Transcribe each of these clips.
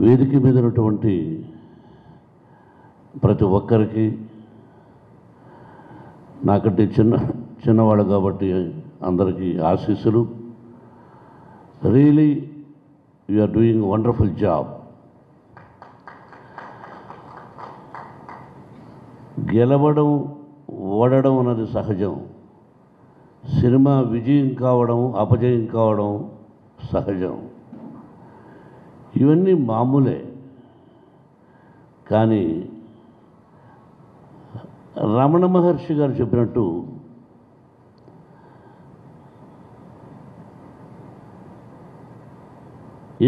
వేదిక మీద ఉన్నటువంటి ప్రతి ఒక్కరికి నాకంటే చిన్నవాళ్ళు కాబట్టి అందరికీ ఆశీస్సులు. Really you are doing wonderful job. గెలవడం ఓడడం అన్నది సహజం. సినిమా విజయం కావడం అపజయం కావడం సహజం. ఇవన్నీ మామూలే. కానీ రమణ మహర్షి గారు చెప్పినట్టు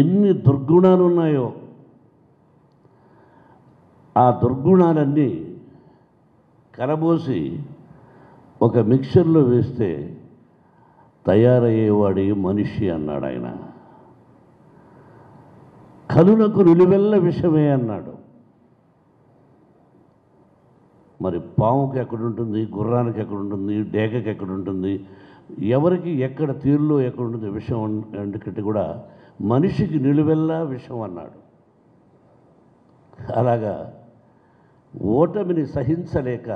ఎన్ని దుర్గుణాలు ఉన్నాయో ఆ దుర్గుణాలన్నీ కలబోసి ఒక మిక్చర్లో వేస్తే తయారయ్యేవాడి మనిషి అన్నాడు ఆయన. కనులకు నిలువెల్ల విషమే అన్నాడు. మరి పాముకి ఎక్కడుంటుంది, గుర్రానికి ఎక్కడుంటుంది, డేగకి ఎక్కడుంటుంది, ఎవరికి ఎక్కడ తీరులో ఎక్కడుంటుంది విషం ఎందుకంటే కూడా మనిషికి నిలువెల్లా విషం అన్నాడు. అలాగా ఓటమిని సహించలేక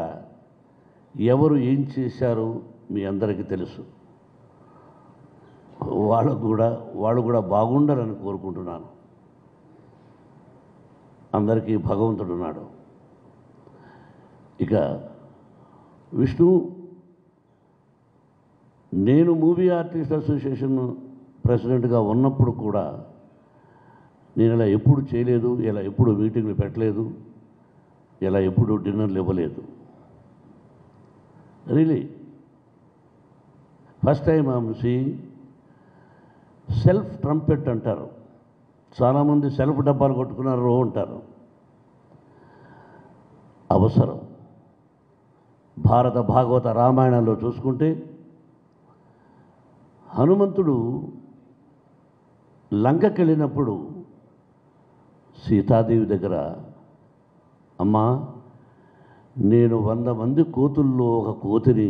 ఎవరు ఏం చేశారో మీ అందరికీ తెలుసు. వాళ్ళు కూడా బాగుండాలని కోరుకుంటున్నాను. అందరికీ భగవంతుడు ఉన్నాడు. ఇక విష్ణు, నేను మూవీ ఆర్టిస్ట్ అసోసియేషన్ ప్రెసిడెంట్గా ఉన్నప్పుడు కూడా నేను ఇలా ఎప్పుడు చేయలేదు, ఇలా ఎప్పుడు మీటింగ్లు పెట్టలేదు, ఇలా ఎప్పుడు డిన్నర్లు ఇవ్వలేదు. Really first time I'm seeing self trumpet అంటారు. చాలామంది సెల్ఫ్ డబ్బాలు కొట్టుకున్నారు అంటారు. అవసరం. భారత భాగవత రామాయణంలో చూసుకుంటే హనుమంతుడు లంకకి వెళ్ళినప్పుడు సీతాదేవి దగ్గర, అమ్మా నేను 100 మంది కోతుల్లో ఒక కోతిని,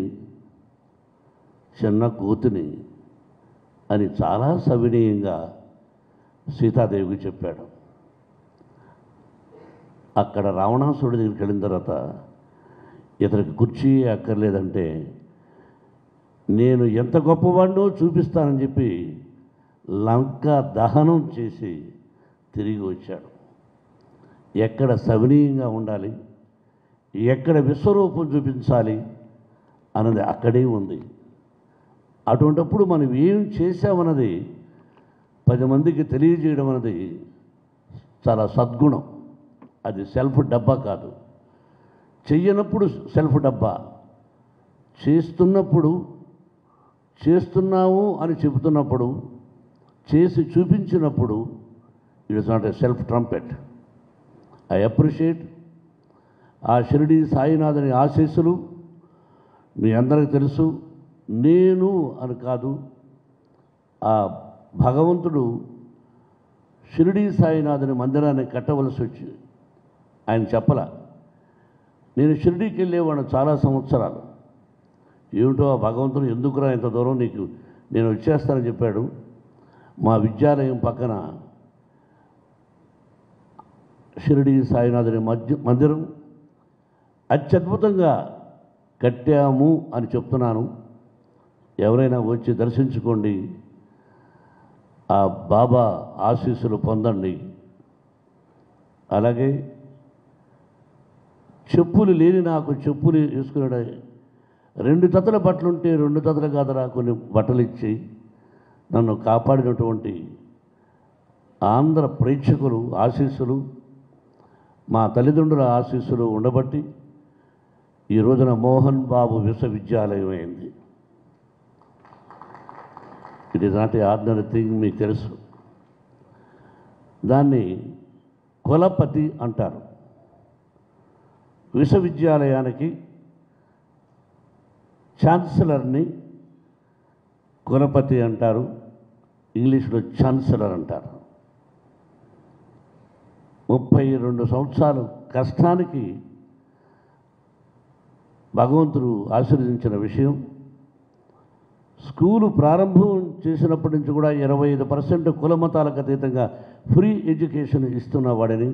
చిన్న కోతిని అని చాలా సవినీయంగా సీతాదేవికి చెప్పాడు. అక్కడ రావణాసురుడి దగ్గరికి వెళ్ళిన తర్వాత ఇతనికి కుర్చీ అక్కర్లేదంటే నేను ఎంత గొప్పవాడినో చూపిస్తానని చెప్పి లంక దహనం చేసి తిరిగి వచ్చాడు. ఎక్కడ సవినీయంగా ఉండాలి, ఎక్కడ విశ్వరూపం చూపించాలి అన్నది అక్కడే ఉంది. అటువంటిప్పుడు మనం ఏం చేశామన్నది 10 మందికి తెలియజేయడం అన్నది చాలా సద్గుణం. అది సెల్ఫ్ డబ్బా కాదు. చెయ్యనప్పుడు సెల్ఫ్ డబ్బా, చేస్తున్నప్పుడు చేస్తున్నాము అని చెబుతున్నప్పుడు, చేసి చూపించినప్పుడు it is not a self trumpet. I appreciate. ఆ షిరిడి సాయినాథుని ఆశీస్సులు మీ అందరికీ తెలుసు. నేను అని కాదు, ఆ భగవంతుడు షిరిడి సాయినాథుని మందిరాన్ని కట్టవలసి వచ్చి ఆయన చెప్పల. నేను షిరిడీకి వెళ్ళేవాడిని చాలా సంవత్సరాలు. ఏమిటో ఆ భగవంతుడు ఎందుకురా ఇంత దూరం, నీకు నేను వచ్చేస్తానని చెప్పాడు. మా విద్యాలయం పక్కన షిరిడి సాయినాథుని మందిరం అత్యద్భుతంగా కట్టాము అని చెప్తున్నాను. ఎవరైనా వచ్చి దర్శించుకోండి, ఆ బాబా ఆశీస్సులు పొందండి. అలాగే చెప్పులు లేని నాకు చెప్పులు వేసుకున్నాడు. 2 జతల బట్టలుంటే 2 జతల కాదరా కొన్ని బట్టలు ఇచ్చి నన్ను కాపాడినటువంటి ఆంధ్ర ప్రేక్షకులు ఆశీస్సులు, మా తల్లిదండ్రుల ఆశీస్సులు ఉండబట్టి ఈ రోజున మోహన్ బాబు విశ్వవిద్యాలయం అయింది. It is not a ordinary thing, మీకు తెలుసు. దాన్ని కులపతి అంటారు. విశ్వవిద్యాలయానికి ఛాన్సలర్ని కులపతి అంటారు, ఇంగ్లీష్లో ఛాన్సలర్ అంటారు. 32 సంవత్సరాలు కష్టానికి భగవంతుడు ఆశీర్వదించిన విషయం స్కూలు ప్రారంభం చేసినప్పటి నుంచి కూడా 25% కుల మతాలకు అతీతంగా ఫ్రీ ఎడ్యుకేషన్ ఇస్తున్న వాడిని.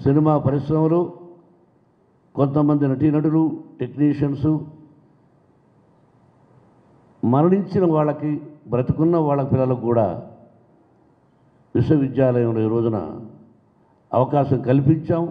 సినిమా పరిశ్రమలో కొంతమంది నటీనటులు, టెక్నీషియన్సు మరణించిన వాళ్ళకి, బ్రతుకున్న వాళ్ళ పిల్లలకు కూడా విశ్వవిద్యాలయంలో ఈ రోజున అవకాశం కల్పించాం.